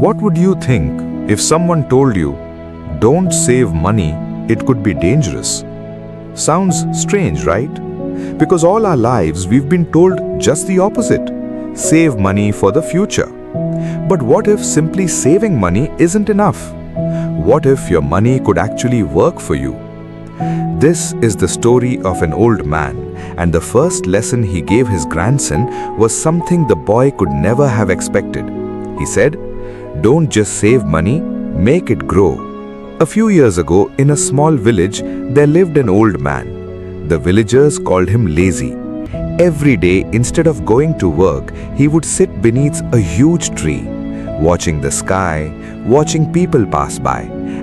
What would you think if someone told you, don't save money, it could be dangerous? Sounds strange, right? Because all our lives we've been told just the opposite. Save money for the future. But what if simply saving money isn't enough? What if your money could actually work for you? This is the story of an old man, and the first lesson he gave his grandson was something the boy could never have expected. He said, "Don't just save money, make it grow." A few years ago, in a small village, there lived an old man. The villagers called him lazy. Every day, instead of going to work, he would sit beneath a huge tree, watching the sky, watching people pass by,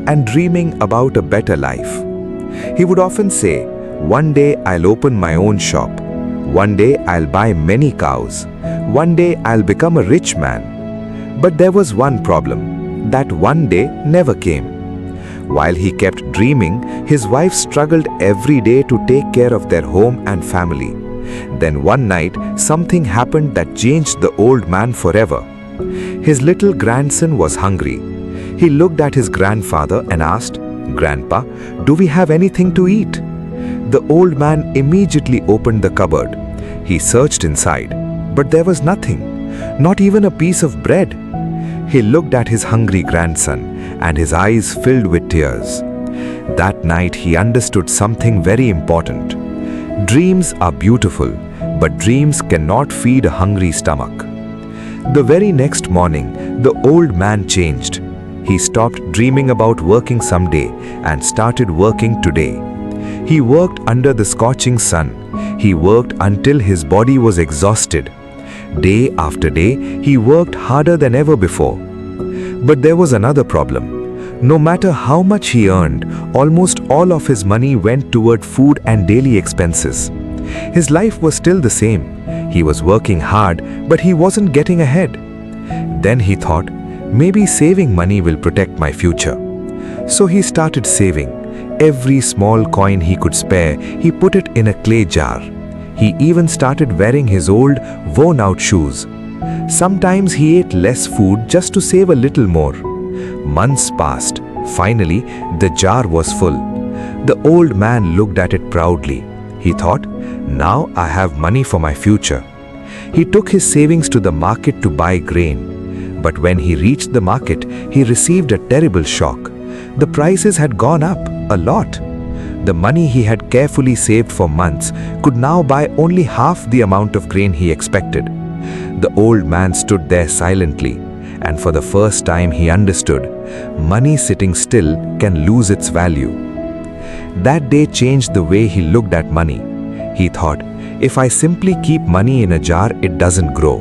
and dreaming about a better life. He would often say, "One day I'll open my own shop. One day I'll buy many cows. One day I'll become a rich man." But there was one problem. That one day never came. While he kept dreaming, his wife struggled every day to take care of their home and family. Then one night, something happened that changed the old man forever. His little grandson was hungry. He looked at his grandfather and asked, "Grandpa, do we have anything to eat?" The old man immediately opened the cupboard. He searched inside, but there was nothing, not even a piece of bread. He looked at his hungry grandson, and his eyes filled with tears. That night he understood something very important. Dreams are beautiful, but dreams cannot feed a hungry stomach. The very next morning, the old man changed. He stopped dreaming about working someday and started working today. He worked under the scorching sun. He worked until his body was exhausted. Day after day, he worked harder than ever before. But there was another problem. No matter how much he earned, almost all of his money went toward food and daily expenses. His life was still the same. He was working hard, but he wasn't getting ahead. Then he thought, maybe saving money will protect my future. So he started saving. Every small coin he could spare, he put it in a clay jar. He even started wearing his old, worn-out shoes. Sometimes he ate less food just to save a little more. Months passed. Finally, the jar was full. The old man looked at it proudly. He thought, now I have money for my future. He took his savings to the market to buy grain. But when he reached the market, he received a terrible shock. The prices had gone up a lot. The money he had carefully saved for months could now buy only half the amount of grain he expected. The old man stood there silently, and for the first time he understood, money sitting still can lose its value. That day changed the way he looked at money. He thought, if I simply keep money in a jar, it doesn't grow.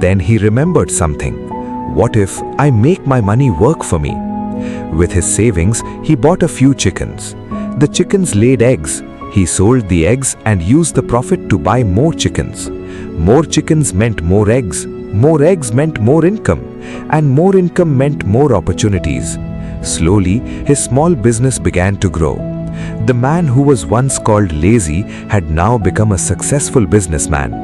Then he remembered something. What if I make my money work for me? With his savings, he bought a few chickens. The chickens laid eggs. He sold the eggs and used the profit to buy more chickens. More chickens meant more eggs. More eggs meant more income. And more income meant more opportunities. Slowly, his small business began to grow. The man who was once called lazy had now become a successful businessman.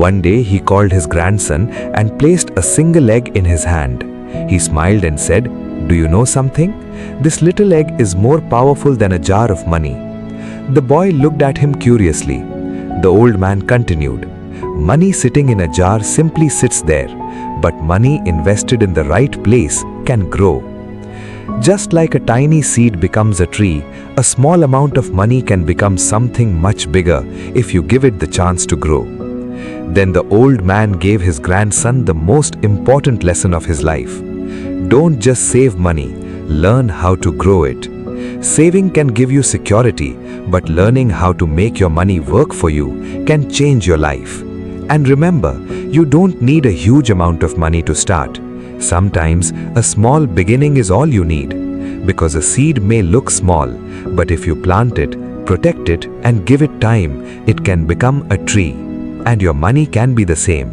One day, he called his grandson and placed a single egg in his hand. He smiled and said, "Do you know something? This little egg is more powerful than a jar of money." The boy looked at him curiously. The old man continued, "Money sitting in a jar simply sits there, but money invested in the right place can grow." Just like a tiny seed becomes a tree, a small amount of money can become something much bigger if you give it the chance to grow. Then the old man gave his grandson the most important lesson of his life. Don't just save money, learn how to grow it. Saving can give you security, but learning how to make your money work for you can change your life. And remember, you don't need a huge amount of money to start. Sometimes a small beginning is all you need, because a seed may look small, but if you plant it, protect it, and give it time, it can become a tree. And your money can be the same.